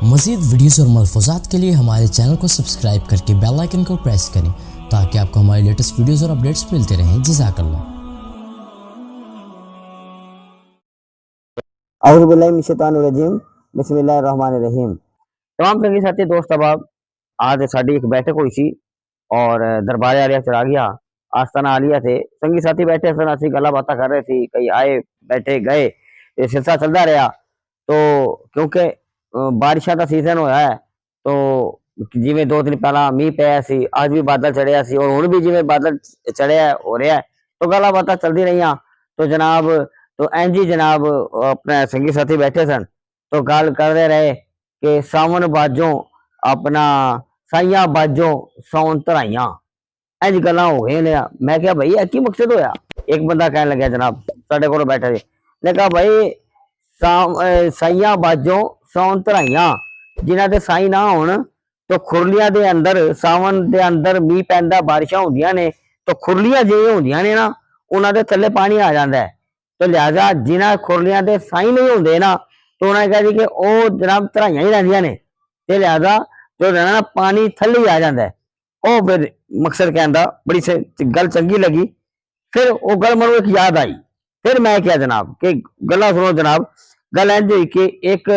मज़ीद वीडियोस और मलफूज़ात के लिए हमारे चैनल को सब्सक्राइब करके बेल आइकन को प्रेस करें ताकि आपको हमारी लेटेस्ट वीडियोस और अपडेट्स मिलते रहें। जज़ाकल्लाह। औज़ु बिल्लाहि मिनश शैतानिर रजीम, बिस्मिल्लाहिर रहमानिर रहीम। तमाम संगी साथी दोस्त अहबाब, आज साड़ी एक बैठक हुई सी और दरबार आलिया चला गया आस्ताना आलिया थे संगी साथी बैठे सन, असी गला बातें कर रहे थे, कई आए बैठे गए, ये सिलसिला चलता रहा। तो क्योंकि बारिशा का सीजन होया है तो जिमें 2 दिन पहला मीह पाया सी, अज भी बादल चढ़िया सी और हुण भी जिमें बादल चढ़िया हो रहा है, तो गला बातें चलती रही। तो जनाब तो इंजी जनाब अपने संगी साथी बैठे सन तो गल करते रहे कि सावन बाजों अपना साइया बाजों सौन धराइया, इंज गल्लां हो गई ने। मैं क्या भाई की मकसद होया? एक बंदा कहने लगे जनाब साडे कोल बैठा जी, ने कहा भाई साइया बाजों सौन धराइया, जिन्हां दे साई ना होण तो खुरलियां दे अंदर सावन दे अंदर मीह पैंदा, बारिशां होंदियां ने तो खुरलियां जिवें होंदियां ने ना उन्हां दे थल्ले पानी आ जांदा है। तो लिहाजा जिन्हां खुरलियां दे साई नहीं होंदे ना तो उन्हें कहा जी कि वो जनाब धराइयां ही रहिंदियां ने, ते लिहाजा जो ना पानी थल्ले ही आ जांदा है। ओ फिर मकसद कहंदा बड़ी गल चंगी लगी। फिर वो गल मैनूं एक याद आई। फिर मैं क्या जनाब कि गल्लां सुनो जनाब, गल इंज हुई कि एक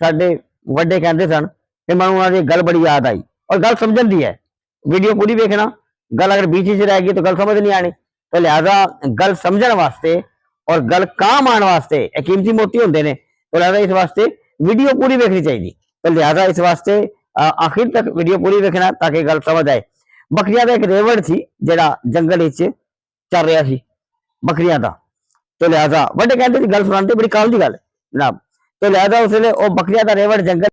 साडे वड्डे कहंदे सन कि मैनूं उन्हां दी गल बड़ी याद आई और गल समझण दी है, वीडियो पूरी देखना, गल अगर बीच च रह गई तो गल समझ नहीं आनी। तो लिहाजा गल समझण वास्ते और गल काम आने वास्ते कीमती मोती होंदे ने, तो लिहाजा इस वास्ते वीडियो पूरी देखनी चाहिए। तो लिहाजा इस वास्ते आखिर तक वीडियो पूरी देखना ताकि गल समझ आए। बकरियां का एक रेवड़ सी जिहड़ा जंगल चल रहा सी बकरियां का। तो लिहाजा वड्डे कहते गल सुनाते बड़ी काल की गल जनाब। तो लिहाजा उसने वो बकरियां का रेवड़ जंगल,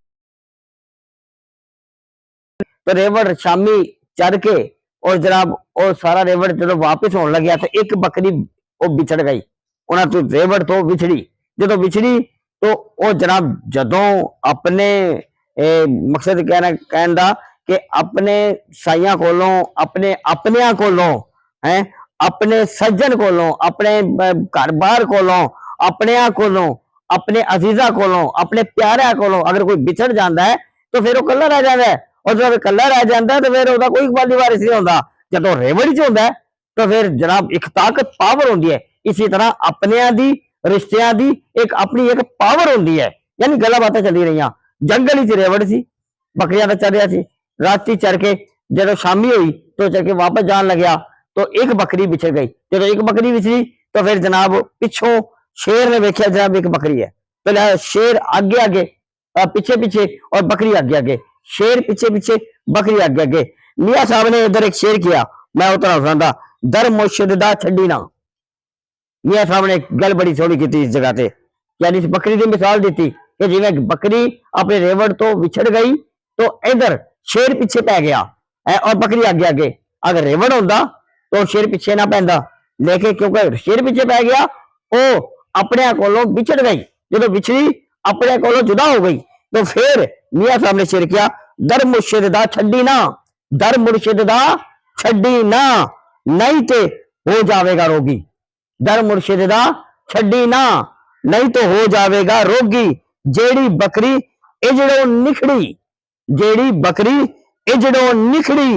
तो रेवड़ शामी चढ़ के और जनाब वो सारा रेवड़ जो वापिस होने लग्या तो एक बकरी वो बिछड़ गई, उन्हें तो रेवड़ तो बिछड़ी, जो बिछड़ी तो वो जनाब जदों अपने मकसद कहना कि अपने साइया कोलों अपने अपनिया कोलों है अपने सज्जन कोलों अपने घर बार कोलों अपने कोलों अपने अजीजा कोलों अपने प्यारिया कोलों अगर कोई बिछड़ जाता है तो फिर वो कला रह जाता है, और जब कला रह जाता है तो फिर उसका कोई वाली वारिस नहीं होता। जो रेवड़ी च होंदा है तो फिर जनाब एक ताकत पावर होती है। इसी तरह अपने दी रिश्तियां दी एक अपनी एक पावर होती है। यानी गल्लां बातें चली रही, जंगल च रेवड़ सी, बकरियां तो चल रहा सी, राती चढ़ के जो शामी हुई तो चढ़ के वापस जान लग्या तो एक बकरी बिछड़ गई। जो एक बकरी बिछड़ी तो फिर जनाब पिछों शेर ने वेख्या जनाब एक बकरी है, तो शेर आगे आगे पीछे पीछे और बकरी आगे आगे, शेर पीछे पीछे बकरी आगे आगे। मियाँ साहब ने इधर एक शेर किया, मैं उतना सुनाता, दर मुर्शिद दा छड्डी ना। मियाँ साहब ने गल बड़ी सोहनी की इस जगह से, यानी इस बकरी की मिसाल दी कि जिवें बकरी अपने रेवड़ तो विछड़ गई तो इधर शेर पीछे पै गया और बकरी आगे आगे। अगर रेवड़ होंदा तो शेर पीछे ना पैंदा, लेकिन क्योंकि शेर पीछे पै गया वो अपने कोलों बिछड़ गई, जो बिछड़ी अपने कोलों जुदा हो गई। तो फिर मियाँ साहब ने शेर किया, दर मुर्शिद दा छड्डी ना, दर मुर्शिद दा छड्डी ना, नहीं ते हो जाएगा रोगी। दर मुर्शिद दा छड्डी ना, नहीं तो हो जाएगा रोगी। जेड़ी बकरी इजड़ों निखड़ी, जेड़ी बकरी इजड़ों निखड़ी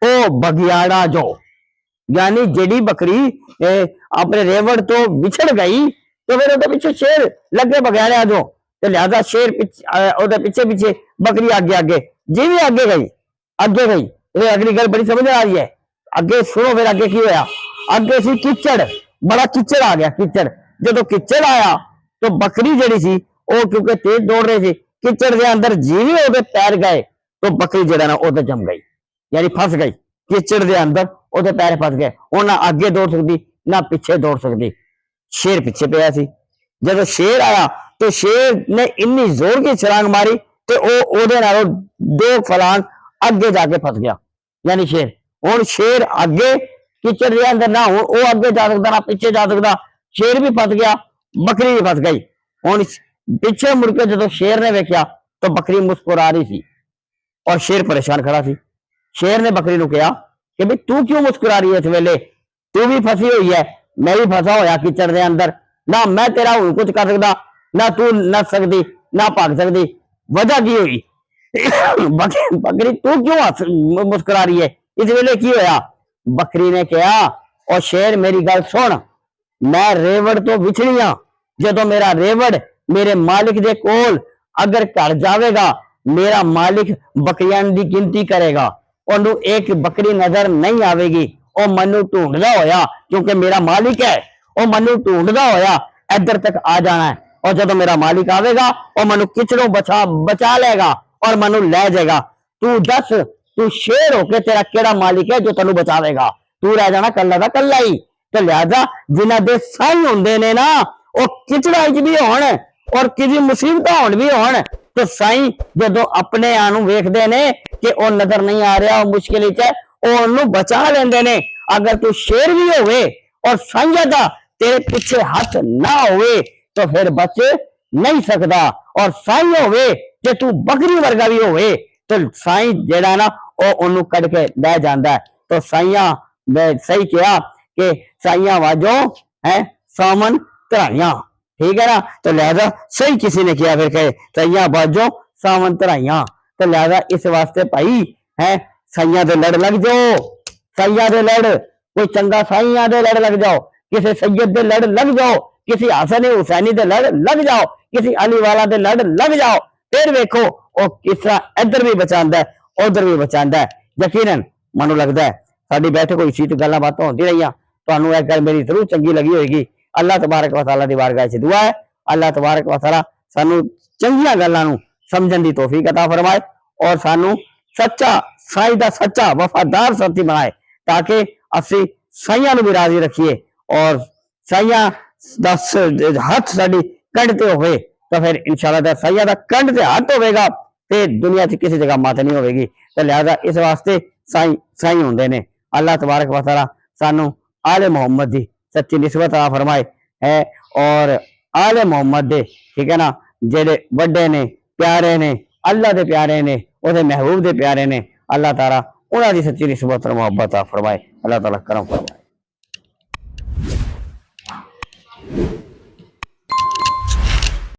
ओ बगियाड़ा जो, यानी जेड़ी बकरी अपने रेवड़ तो बिछड़ गई तो फिर उसके पीछे शेर लगे बगियाड़ा जो। तो लिहाजा शेर पीछे पीछे बकरी आगे आगे, जी भी आगे गई तो अगली गल बड़ी समझ आ रही है। अगे सुनो फिर अगे की होया, अगे सी कीचड़, बड़ा कीचड़ आ गया कीचड़। जो कीचड़ आया तो बकरी जड़ी सी वो क्योंकि तेज दौड़ रहे थे, कीचड़ के अंदर जीवी ओदे पैर गए तो बकरी जड़ा ना ओदे जम गई, यानी फंस गई कीचड़ के अंदर, ओदे पैर फंस गए। वो ना आगे दौड़ सकती ना पीछे दौड़ सकती। शेर पीछे पिया सी, जब शेर आया तो शेर ने इन्नी जोर की छलांग मारी तो ओदे नालों 2 फलांग अगे जाके फंस गया। यानी शेर हुण शेर आगे कीचड़ के अंदर ना हो वो आगे जा सकता ना पीछे जा सकता, शेर भी फंस गया बकरी भी फंस गई। हुण पीछे मुड़ के जो शेर ने वेख्या तो बकरी मुस्कुरा रही थी और शेर परेशान खड़ा थी। शेर ने बकरी को कहा कि भाई तू क्यों मुस्कुरा रही है इस वेले, तू भी फंसी हुई है, मैं भी फंसा होया कीचड़ के अंदर, ना मैं तेरा हुण कुछ कर सकता, ना तू नस सकती ना भाग सकती, वजह की हुई? बकरी तू क्यों मुस्कुरा रही है? इस वेले की होया? बकरी ने कहा, और शेर मेरी गल सुन, मैं रेवड़ तो विछड़ी हां, जदों मेरा रेवड़ मेरे मालिक दे कोल अगर घर जावेगा, मेरा मालिक बकरियां दी गिनती करेगा, ओनू एक बकरी नजर नहीं आवेगी, ओ मनु ढूंढदा होया, क्योंकि मेरा मालिक है, ओ मनु ढूंढदा होया इधर तक आ जाना है, और जदों मेरा मालिक आवेगा ओ मनु किचड़ों बचा लेगा और मनु ले जाएगा। तू दस, तू शेर होके तेरा केड़ा मालिक है जो तेनू बचावेगा? तू रह जाना कल्ला दा कल्ला ही। तो लिहाजा जिन्हां दे साई हुंदे ने ना, ओ किचड़ा च भी होण और किसी मुसीबत होण भी होण, तो साई जदों अपने आनू वेखदे ने कि ओ नजर नहीं आ रहा, ओ मुश्किल च है, ओ ओनू बचा लेंदे ने। अगर तू शेर भी होवे और साईं दा तेरे पीछे हाथ ना होवे तो फिर बच नहीं सकदा, और साईं होवे जे तू बकरी वर्गा भी होवे तो साईं जेड़ा ना ओ ओनू कड के ले जांदा है। तो साईयां मैं सही कहा कि साईयां वाजो है सामन तराइयां, ठीक है ना? तो लिहाजा सही किसी ने किया फिर कहे साईयां बाजो सावन तराइयां। तो लिहाजा इस वास्ते भाई है साईयां दे लड़ लग जाओ, साईयां दे लड़, कोई चंगा साईयां दे लड़ लग जाओ, किसी सैयद दे लड़ लग जाओ, किसी हसन हुसैनी दे लड़ लग जाओ, किसी अली वाला दे लड़ लग जाओ, फिर वेखो ओ किस तरह इधर भी बचांदा है उधर भी बचांदा है। यकीनन मनु लगता है साडी बैठक होई सी ते गल्लां बातां होंदी रहियां, तुहानू इह गल मेरी जरूर चंगी लगी होएगी। अल्लाह तबारक व तआला दी बारगाह च दुआ है, अल्लाह तबारक व तआला सानू चंगियां गल्लां नू समझण दी तौफीक अता फरमाए और सानू सच्चा साईं दा सच्चा वफादार साथी बनाए, ताकि असी साईयां नू भी राजी रखिए और साईयां दा हथ साडी कंध ते होवे तो फिर इंशाअल्लाह साईयां दा कंध ते हथ होवेगा ते दुनिया च किसी जगह मत नहीं होवेगी। तो लिहाजा इस वास्ते साईं साईं हुंदे ने। अल्लाह तबारक व तआला सानू आले मोहम्मद दी सच्ची निस्बत अता फरमाए है और आले मोहम्मद दे, ठीक है ना, जेड़े वड्डे ने प्यारे ने अल्लाह दे प्यारे ने ओदे महबूब दे प्यारे ने, अल्लाह ताला उन्हां दी सच्ची निस्बत और मोहब्बत अता फरमाए। अल्लाह ताला करम फरमाए।